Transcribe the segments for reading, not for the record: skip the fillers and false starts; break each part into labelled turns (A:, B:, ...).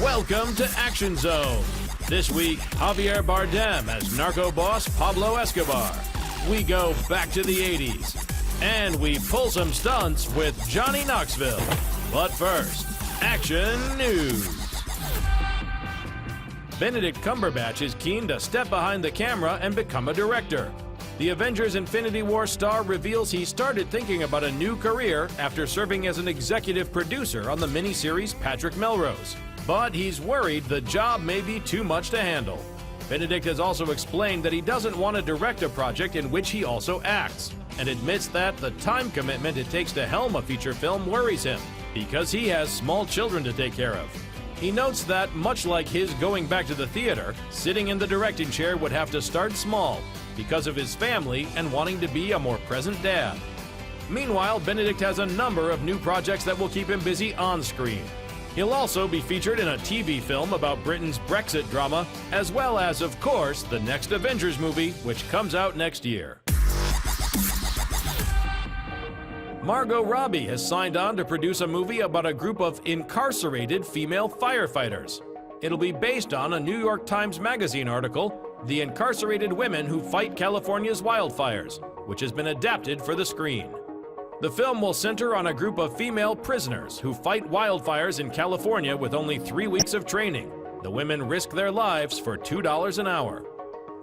A: Welcome to Action Zone. This week, Javier Bardem as narco boss Pablo Escobar. We go back to the 80s. And we pull some stunts with Johnny Knoxville. But first, Action News. Benedict Cumberbatch is keen to step behind the camera and become a director. The Avengers Infinity War star reveals he started thinking about a new career after serving as an executive producer on the miniseries Patrick Melrose. But he's worried the job may be too much to handle. Benedict has also explained that he doesn't want to direct a project in which he also acts, and admits that the time commitment it takes to helm a feature film worries him, because he has small children to take care of. He notes that, much like his going back to the theater, sitting in the directing chair would have to start small, because of his family and wanting to be a more present dad. Meanwhile, Benedict has a number of new projects that will keep him busy on screen. He'll also be featured in a TV film about Britain's Brexit drama, as well as, of course, the next Avengers movie, which comes out next year. Margot Robbie has signed on to produce a movie about a group of incarcerated female firefighters. It'll be based on a New York Times Magazine article, The Incarcerated Women Who Fight California's Wildfires, which has been adapted for the screen. The film will center on a group of female prisoners who fight wildfires in California with only 3 weeks of training. The women risk their lives for $2 an hour.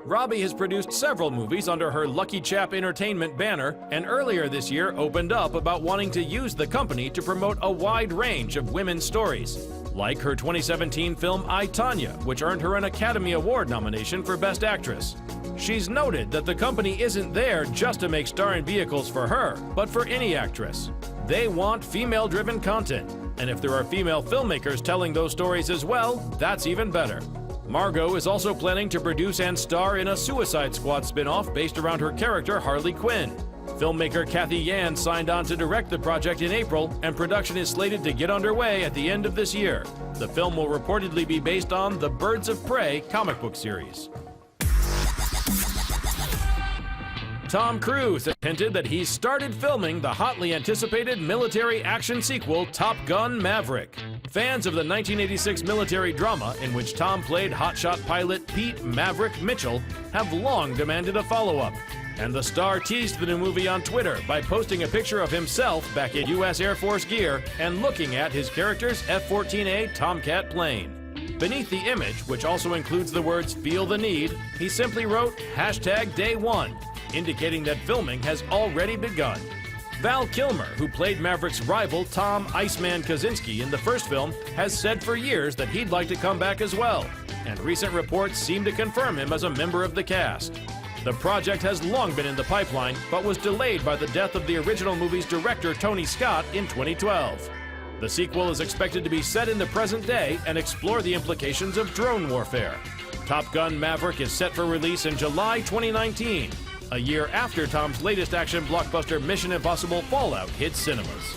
A: Robbie has produced several movies under her Lucky Chap Entertainment banner, and earlier this year opened up about wanting to use the company to promote a wide range of women's stories, like her 2017 film I, Tonya, which earned her an Academy Award nomination for Best Actress. She's noted that the company isn't there just to make starring vehicles for her, but for any actress. They want female-driven content, and if there are female filmmakers telling those stories as well, that's even better. Margot is also planning to produce and star in a Suicide Squad spin-off based around her character Harley Quinn. Filmmaker Kathy Yan signed on to direct the project in April, and production is slated to get underway at the end of this year. The film will reportedly be based on the Birds of Prey comic book series. Tom Cruise has hinted that he's started filming the hotly anticipated military action sequel Top Gun: Maverick. Fans of the 1986 military drama, in which Tom played hotshot pilot Pete Maverick Mitchell, have long demanded a follow-up. And the star teased the new movie on Twitter by posting a picture of himself back in U.S. Air Force gear and looking at his character's F-14A Tomcat plane. Beneath the image, which also includes the words "Feel the Need," he simply wrote #Day1, indicating that filming has already begun. Val Kilmer, who played Maverick's rival Tom Iceman Kaczynski in the first film, has said for years that he'd like to come back as well, and recent reports seem to confirm him as a member of the cast. The project has long been in the pipeline, but was delayed by the death of the original movie's director Tony Scott in 2012. The sequel is expected to be set in the present day and explore the implications of drone warfare. Top Gun: Maverick is set for release in July 2019, a year after Tom's latest action blockbuster Mission Impossible Fallout hit cinemas.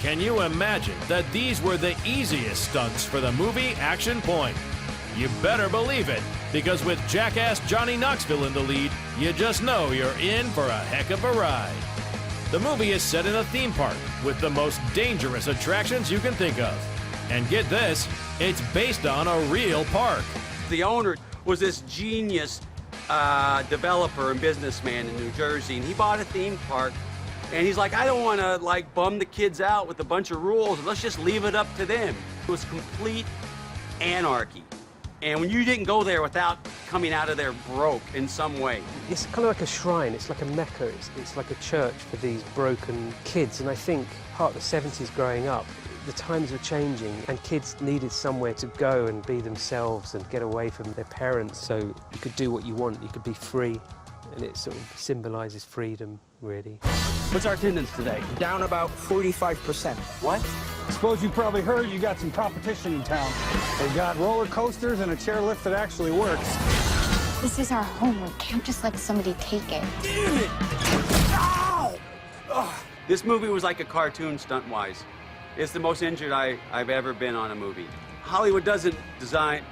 A: Can you imagine that these were the easiest stunts for the movie Action Point? You better believe it, because with jackass Johnny Knoxville in the lead, you just know you're in for a heck of a ride. The movie is set in a theme park with the most dangerous attractions you can think of. And get this, it's based on a real park.
B: The owner was this genius developer and businessman in New Jersey, and he bought a theme park. And he's like, I don't want to like bum the kids out with a bunch of rules. Let's just leave it up to them. It was complete anarchy. And when you didn't go there without coming out of there broke in some way.
C: It's kind of like a shrine. It's like a mecca. It's like a church for these broken kids. And I think part of the 70s growing up, the times were changing and kids needed somewhere to go and be themselves and get away from their parents. So you could do what you want. You could be free. And it sort of symbolizes freedom, really.
B: What's our attendance today?
D: Down about 45%.
B: What?
D: Suppose you probably heard you got some competition in town. They got roller coasters and a chairlift that actually works.
E: This is our home. We can't just let somebody take it.
B: Damn it! Ow! Ugh. This movie was like a cartoon stunt-wise. It's the most injured I've ever been on a movie. Hollywood doesn't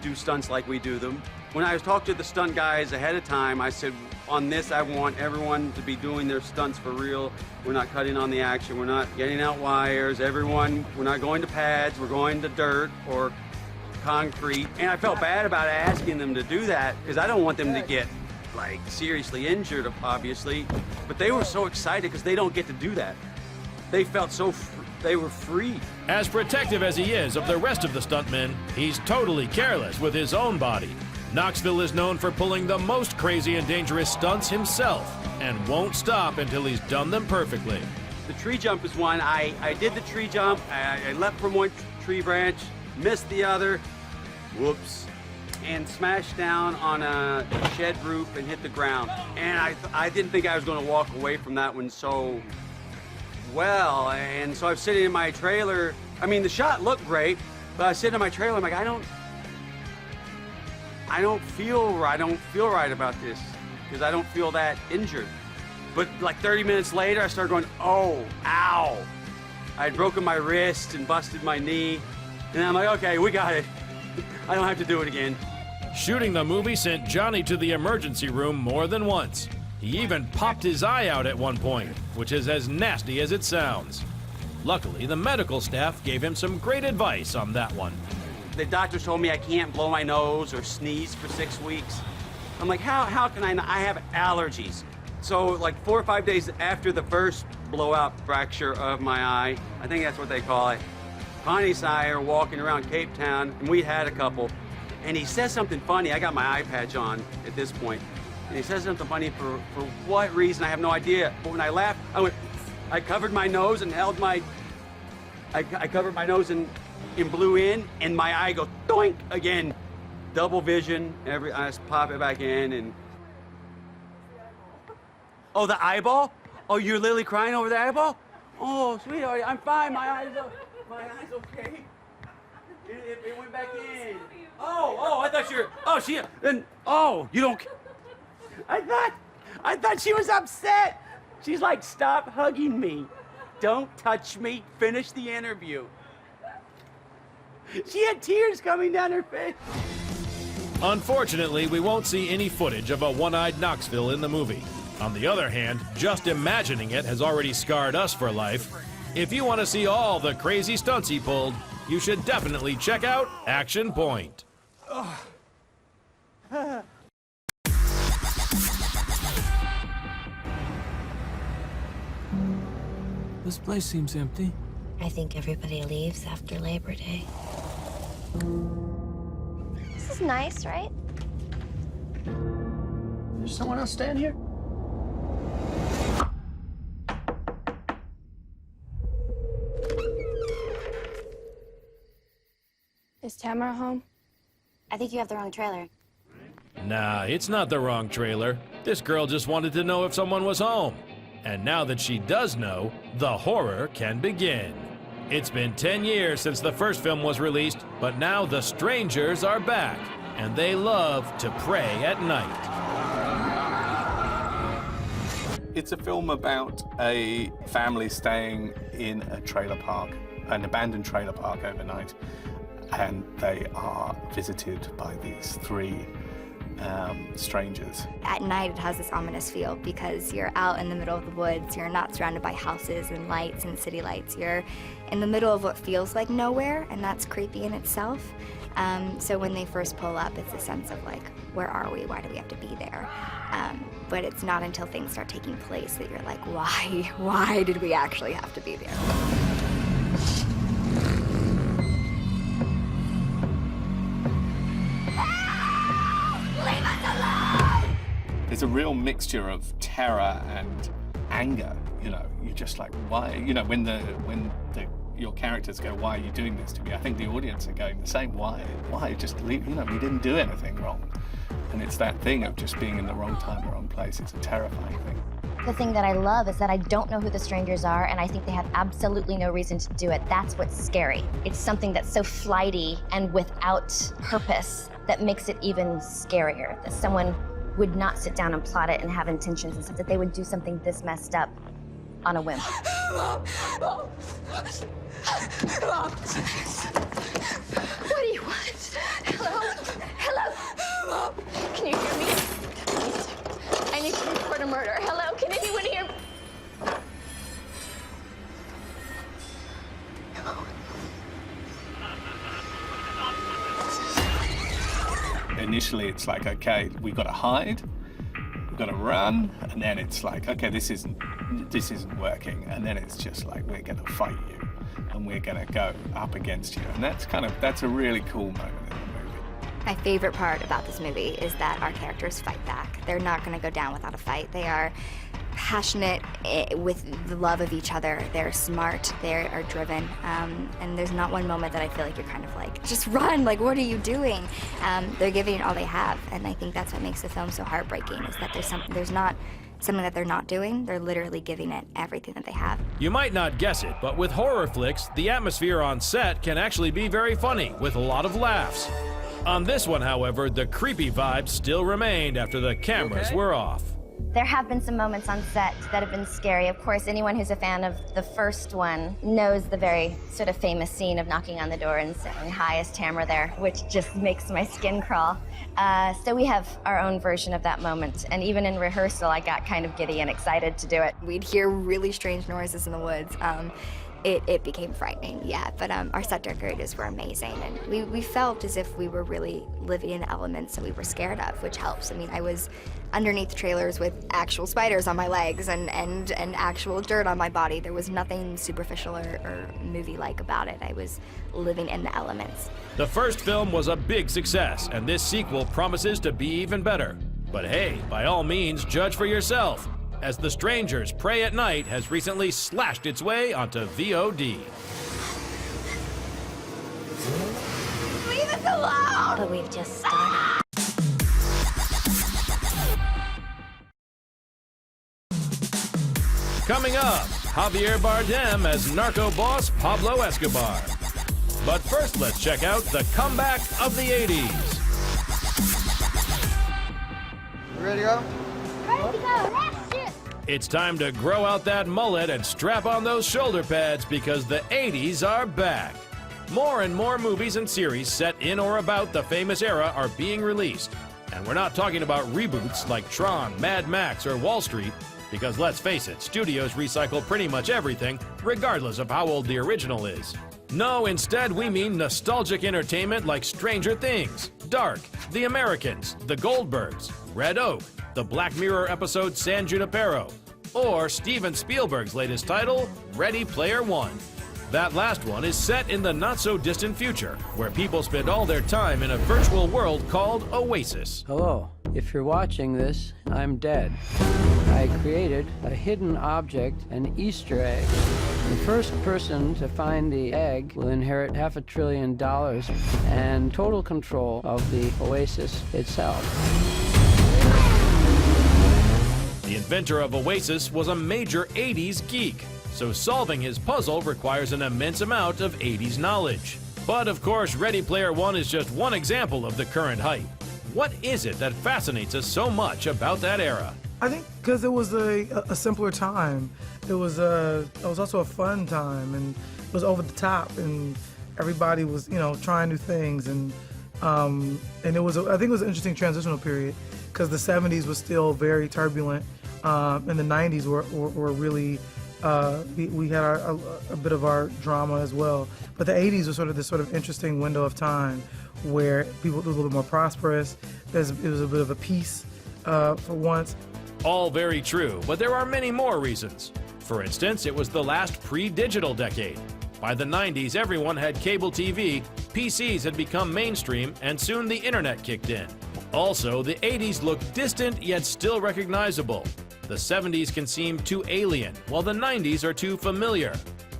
B: do stunts like we do them. When I was talking to the stunt guys ahead of time, I said, on this, I want everyone to be doing their stunts for real. We're not cutting on the action. We're not getting out wires. We're not going to pads. We're going to dirt or concrete. And I felt bad about asking them to do that because I don't want them to get, like, seriously injured, obviously. But they were so excited because they don't get to do that. They felt they were free.
A: As protective as he is of the rest of the stuntmen, he's totally careless with his own body. Knoxville is known for pulling the most crazy and dangerous stunts himself and won't stop until he's done them perfectly.
B: The tree jump is one. I did the tree jump. I leapt from one tree branch, missed the other, whoops, and smashed down on a shed roof and hit the ground. And I didn't think I was going to walk away from that one so well. And so I was sitting in my trailer. I mean, the shot looked great, but I was sitting in my trailer. I'm like, I don't feel right about this because I don't feel that injured. But like 30 minutes later, I started going, oh, ow. I had broken my wrist and busted my knee. And I'm like, okay, we got it. I don't have to do it again.
A: Shooting the movie sent Johnny to the emergency room more than once. He even popped his eye out at one point, which is as nasty as it sounds. Luckily, the medical staff gave him some great advice on that one.
B: The doctors told me I can't blow my nose or sneeze for 6 weeks. I'm like, how can I not? I have allergies. So like 4 or 5 days after the first blowout fracture of my eye, I think that's what they call it, Connie's and I are walking around Cape Town, and we had a couple, and he says something funny. I got my eye patch on at this point, and he says something funny for what reason, I have no idea. But when I laughed, I covered my nose and held my, I covered my nose and blew in, and my eye goes doink again. Double vision, I just pop it back in, and oh, the eyeball? Oh, you're literally crying over the eyeball? Oh, sweetheart, I'm fine. My eye's okay. It went back in. Oh, I thought you were. You don't. I thought she was upset. She's like, stop hugging me. Don't touch me. Finish the interview. She had tears coming down her face.
A: Unfortunately, we won't see any footage of a one-eyed Knoxville in the movie. On the other hand, just imagining it has already scarred us for life. If you want to see all the crazy stunts he pulled, you should definitely check out Action Point.
F: This place seems empty.
E: I think everybody leaves after Labor Day.
G: This is nice, right?
F: There's someone else staying here?
G: Is Tamara home?
E: I think you have the wrong trailer.
A: Nah, it's not the wrong trailer. This girl just wanted to know if someone was home. And now that she does know, the horror can begin. It's been 10 years since the first film was released, but now the strangers are back, and they love to pray at night.
H: It's a film about a family staying in a trailer park, an abandoned trailer park overnight, and they are visited by these three strangers.
E: At night, it has this ominous feel because you're out in the middle of the woods. You're not surrounded by houses and lights and city lights. You're in the middle of what feels like nowhere, and that's creepy in itself. So when they first pull up, it's a sense of like, where are we? Why do we have to be there? But it's not until things start taking place that you're like, why? Why did we actually have to be there?
H: There's a real mixture of terror and anger. You know, you're just like, why? You know, when your characters go, why are you doing this to me? I think the audience are going the same. Why? Just leave. You know, we didn't do anything wrong. And it's that thing of just being in the wrong time, wrong place. It's a terrifying thing.
G: The thing that I love is that I don't know who the strangers are, and I think they have absolutely no reason to do it. That's what's scary. It's something that's so flighty and without purpose that makes it even scarier, that someone would not sit down and plot it and have intentions and stuff, that they would do something this messed up on a whim.
I: Mom. What do you want? Hello? Mom. Can you hear me? I need to report a murder. Hello? Can anyone hear me?
H: Initially, it's like, okay, we've got to hide, we've got to run, and then it's like, okay, this isn't working, and then it's just like, we're going to fight you, and we're going to go up against you, and that's a really cool moment in the movie.
E: My favorite part about this movie is that our characters fight back. They're not going to go down without a fight. They are passionate with the love of each other. They're smart, they are driven, and there's not one moment that I feel like you're kind of like, just run, like what are you doing? They're giving it all they have, and I think that's what makes the film so heartbreaking, is that there's not something that they're not doing. They're literally giving it everything that they have.
A: You might not guess it, but with horror flicks, the atmosphere on set can actually be very funny, with a lot of laughs. On this one, however, the creepy vibes still remained after the cameras were off.
G: There have been some moments on set that have been scary. Of course, anyone who's a fan of the first one knows the very sort of famous scene of knocking on the door and saying, "Hi, is Tamara there?" which just makes my skin crawl. So we have our own version of that moment. And even in rehearsal, I got kind of giddy and excited to do it.
E: We'd hear really strange noises in the woods. It became frightening, yeah, but our set decorators were amazing, and we felt as if we were really living in elements that we were scared of, which helps. I mean, I was underneath trailers with actual spiders on my legs and actual dirt on my body. There was nothing superficial or movie-like about it. I was living in the elements.
A: The first film was a big success, and this sequel promises to be even better. But hey, by all means, judge for yourself, as The Strangers Prey at Night has recently slashed its way onto VOD.
I: Leave us alone!
G: But we've just started.
A: Coming up, Javier Bardem as narco boss Pablo Escobar. But first, let's check out the comeback of the 80s.
F: You ready to go?
G: Ready to go.
A: It's time to grow out that mullet and strap on those shoulder pads, because the 80s are back. More and more movies and series set in or about the famous era are being released. And we're not talking about reboots like Tron, Mad Max, or Wall Street, because let's face it, studios recycle pretty much everything, regardless of how old the original is. No, instead we mean nostalgic entertainment like Stranger Things, Dark, The Americans, The Goldbergs, Red Oak, the Black Mirror episode San Junipero, or Steven Spielberg's latest title, Ready Player One. That last one is set in the not-so-distant future, where people spend all their time in a virtual world called Oasis.
J: Hello. If you're watching this, I'm dead. I created a hidden object, an Easter egg. The first person to find the egg will inherit $500 billion and total control of the Oasis itself.
A: The inventor of Oasis was a major 80s geek, so solving his puzzle requires an immense amount of 80s knowledge. But of course, Ready Player One is just one example of the current hype. What is it that fascinates us so much about that era?
K: I think because it was a simpler time. It was also a fun time, and it was over the top, and everybody was, trying new things, and it was I think it was an interesting transitional period, because the 70s was still very turbulent, and the 90s were really we had a bit of our drama as well. But the 80s was this interesting window of time where people were a little bit more prosperous. It was a bit of a peace for once.
A: All very true, but there are many more reasons. For instance, it was the last pre-digital decade. By the 90s, everyone had cable TV, PCs had become mainstream, and soon the internet kicked in. Also, the 80s looked distant yet still recognizable. The 70s can seem too alien, while the 90s are too familiar.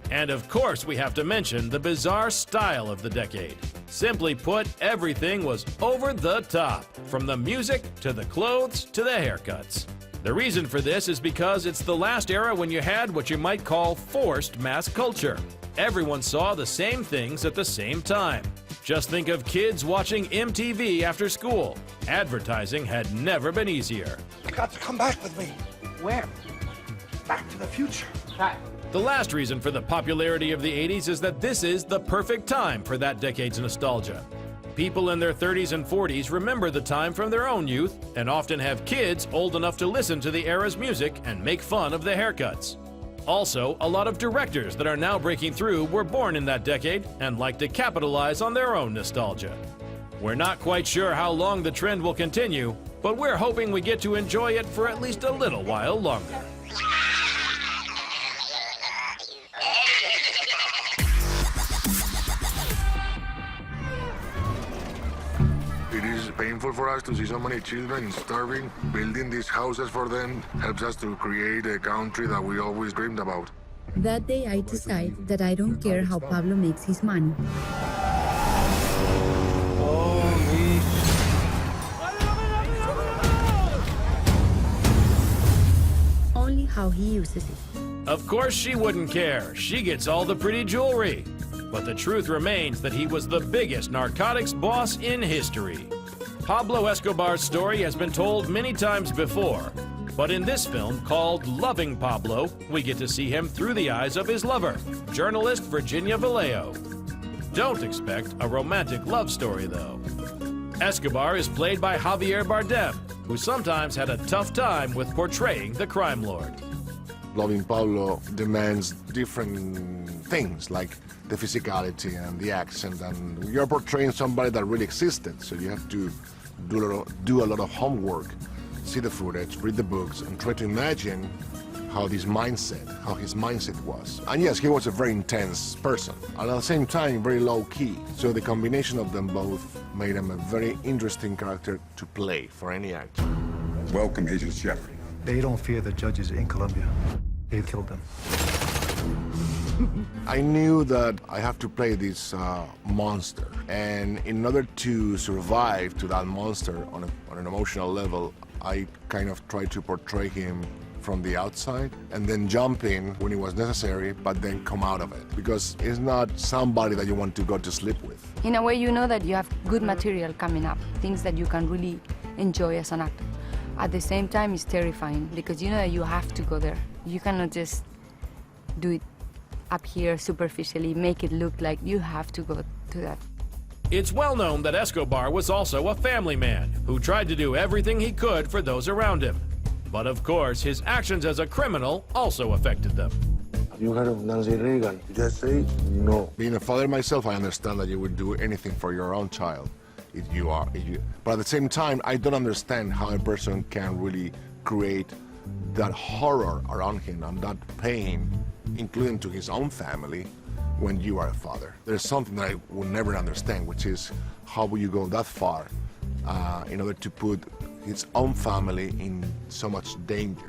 A: And of course, we have to mention the bizarre style of the decade. Simply put, everything was over the top, from the music to the clothes to the haircuts. The reason for this is because it's the last era when you had what you might call forced mass culture. Everyone saw the same things at the same time. Just think of kids watching MTV after school. Advertising had never been easier.
F: You got to come back with me.
J: Where?
F: Back to the future.
J: Hi.
A: The last reason for the popularity of the 80s is that this is the perfect time for that decade's nostalgia. People in their 30s and 40s remember the time from their own youth and often have kids old enough to listen to the era's music and make fun of the haircuts. Also, a lot of directors that are now breaking through were born in that decade and like to capitalize on their own nostalgia. We're not quite sure how long the trend will continue, but we're hoping we get to enjoy it for at least a little while longer.
L: It is painful for us to see so many children starving. Building these houses for them helps us to create a country that we always dreamed about.
M: That day I decide that I don't care how Pablo makes his money. Only how he uses it.
A: Of course she wouldn't care. She gets all the pretty jewelry. But the truth remains that he was the biggest narcotics boss in history. Pablo Escobar's story has been told many times before, but in this film called Loving Pablo, we get to see him through the eyes of his lover, journalist Virginia Vallejo. Don't expect a romantic love story, though. Escobar is played by Javier Bardem, who sometimes had a tough time with portraying the crime lord.
L: Loving Pablo demands different things, like the physicality and the accent, and you're portraying somebody that really existed, so you have to do a lot of homework, see the footage, read the books, and try to imagine how his mindset was. And yes, he was a very intense person, and at the same time very low-key, so the combination of them both made him a very interesting character to play for any actor.
N: Welcome, Agent Jeffrey.
O: They don't fear the judges in Colombia. They killed them.
L: I knew that I have to play this monster, and in order to survive to that monster on an emotional level, I kind of tried to portray him from the outside and then jump in when it was necessary, but then come out of it, because it's not somebody that you want to go to sleep with.
P: In a way, you know that you have good material coming up, things that you can really enjoy as an actor. At the same time, it's terrifying because you know that you have to go there. You cannot just do it up here superficially, make it look like you have to go to that.
A: It's well known that Escobar was also a family man who tried to do everything he could for those around him. But of course, his actions as a criminal also affected them.
L: Have you heard of Nancy Reagan? Just say no. Being a father myself, I understand that you would do anything for your own child. But at the same time, I don't understand how a person can really create that horror around him and that pain, including to his own family, when you are a father. There's something that I will never understand, which is how will you go that far in order to put his own family in so much danger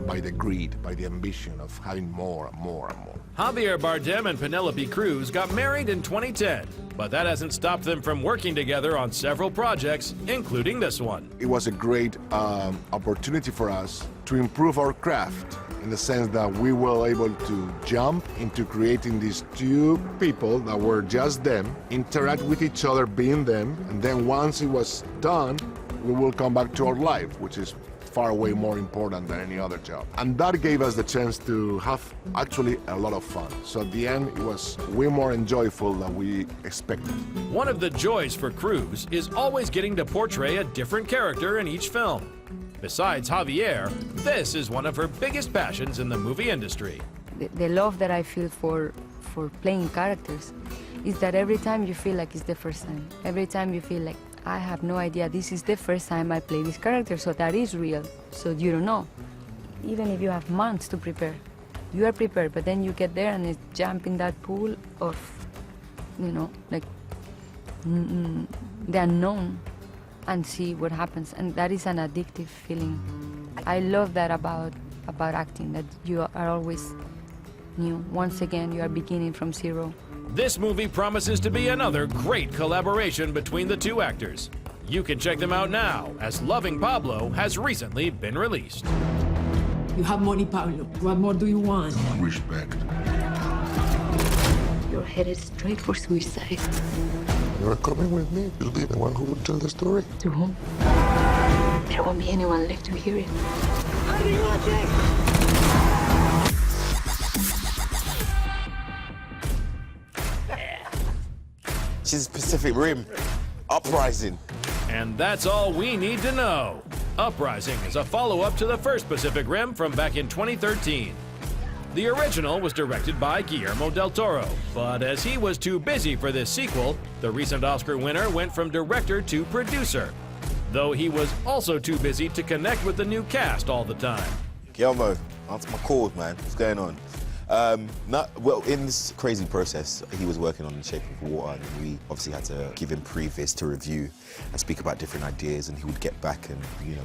L: by the greed, by the ambition of having more and more and more.
A: Javier Bardem and Penelope Cruz got married in 2010, but that hasn't stopped them from working together on several projects, including this one.
L: It was a great opportunity for us to improve our craft, in the sense that we were able to jump into creating these two people that were just them, interact with each other being them, and then once it was done, we will come back to our life, which is far way more important than any other job. And that gave us the chance to have actually a lot of fun. So at the end, it was way more enjoyable than we expected.
A: One of the joys for Cruz is always getting to portray a different character in each film. Besides Javier, this is one of her biggest passions in the movie industry.
P: The love that I feel for playing characters is that every time you feel like it's the first time. Every time you feel like, I have no idea, this is the first time I play this character, so that is real. So you don't know. Even if you have months to prepare, you are prepared, but then you get there and it's jump in that pool of, you know, like the unknown and see what happens. And that is an addictive feeling. I love that about acting, that you are always new. Once again, you are beginning from zero.
A: This movie promises to be another great collaboration between the two actors. You can check them out now, as Loving Pablo has recently been released.
Q: You have money, Pablo. What more do you want?
L: Respect.
P: You're headed straight for suicide.
L: You're coming with me. You'll be the one who will tell the story.
P: To whom? There won't be anyone left to hear it.
R: She's Pacific Rim. Uprising.
A: And that's all we need to know. Uprising is a follow-up to the first Pacific Rim from back in 2013. The original was directed by Guillermo del Toro, but as he was too busy for this sequel, the recent Oscar winner went from director to producer, though he was also too busy to connect with the new cast all the time.
R: Guillermo, answer my calls, man. What's going on? Well, in this crazy process, he was working on The Shape of Water, and we obviously had to give him previs to review and speak about different ideas, and he would get back and,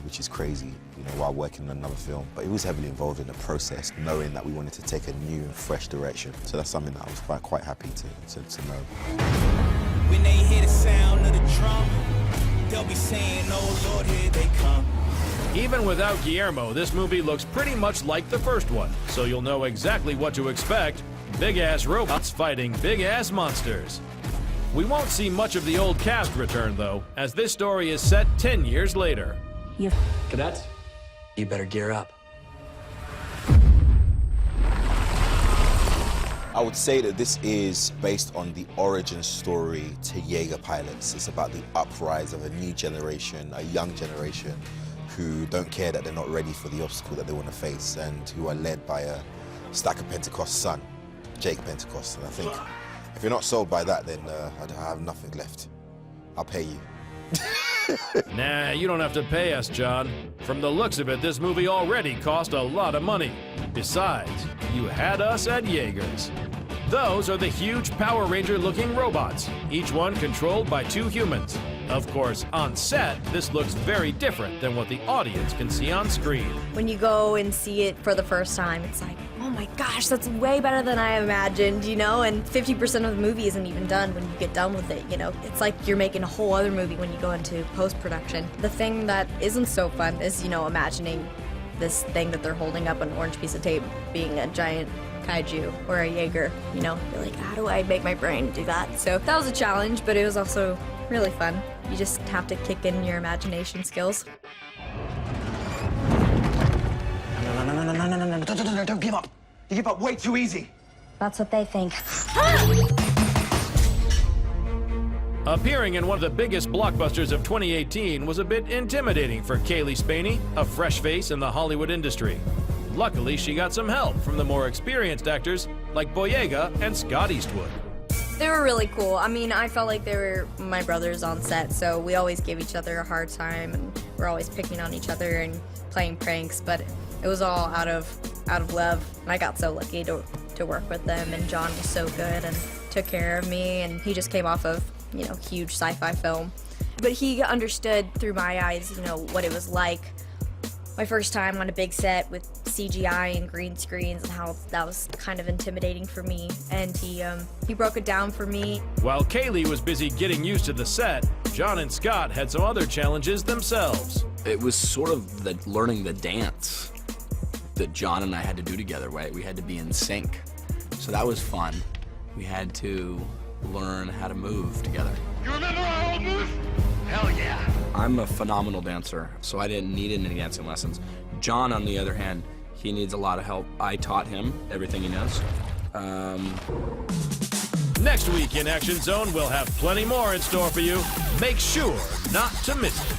R: which is crazy, while working on another film. But he was heavily involved in the process, knowing that we wanted to take a new and fresh direction. So that's something that I was quite happy to know.
S: When they hear the sound of the drum, they'll be saying, oh Lord, here they come.
A: Even without Guillermo, this movie looks pretty much like the first one, so you'll know exactly what to expect. Big-ass robots fighting big-ass monsters. We won't see much of the old cast return, though, as this story is set 10 years later.
T: Cadets, you better gear up.
R: I would say that this is based on the origin story to Jaeger pilots. It's about the uprise of a new generation, a young generation, who don't care that they're not ready for the obstacle that they want to face, and who are led by a Stack of Pentecost son, Jake Pentecost. And I think if you're not sold by that, then I have nothing left. I'll pay you.
A: Nah, you don't have to pay us, John. From the looks of it, this movie already cost a lot of money. Besides, you had us at Jaegers. Those are the huge Power Ranger-looking robots, each one controlled by 2 humans. Of course, on set, this looks very different than what the audience can see on screen.
U: When you go and see it for the first time, it's like, oh my gosh, that's way better than I imagined, And 50% of the movie isn't even done when you get done with it, It's like you're making a whole other movie when you go into post-production. The thing that isn't so fun is, imagining this thing that they're holding up, an orange piece of tape, being a giant kaiju or a Jaeger, You're like, how do I make my brain do that? So that was a challenge, but it was also really fun. You just have to kick in your imagination skills.
F: No, don't give up. You give up way too easy.
G: That's what they think.
A: Appearing in one of the biggest blockbusters of 2018 was a bit intimidating for Kaylee Spaney, a fresh face in the Hollywood industry. Luckily, she got some help from the more experienced actors like Boyega and Scott Eastwood.
U: They were really cool. I mean, I felt like they were my brothers on set, so we always gave each other a hard time, and we're always picking on each other and playing pranks, but it was all out of love. And I got so lucky to work with them, and John was so good and took care of me, and he just came off of, huge sci-fi film. But he understood through my eyes, what it was like my first time on a big set with CGI and green screens, and how that was kind of intimidating for me. And he broke it down for me.
A: While Kaylee was busy getting used to the set, John and Scott had some other challenges themselves.
T: It was sort of learning the dance that John and I had to do together, right? We had to be in sync. So that was fun. We had to learn how to move together.
S: You remember our old move? Hell yeah.
T: I'm a phenomenal dancer, so I didn't need any dancing lessons. John, on the other hand, he needs a lot of help. I taught him everything he knows.
A: Next week in Action Zone, we'll have plenty more in store for you. Make sure not to miss it.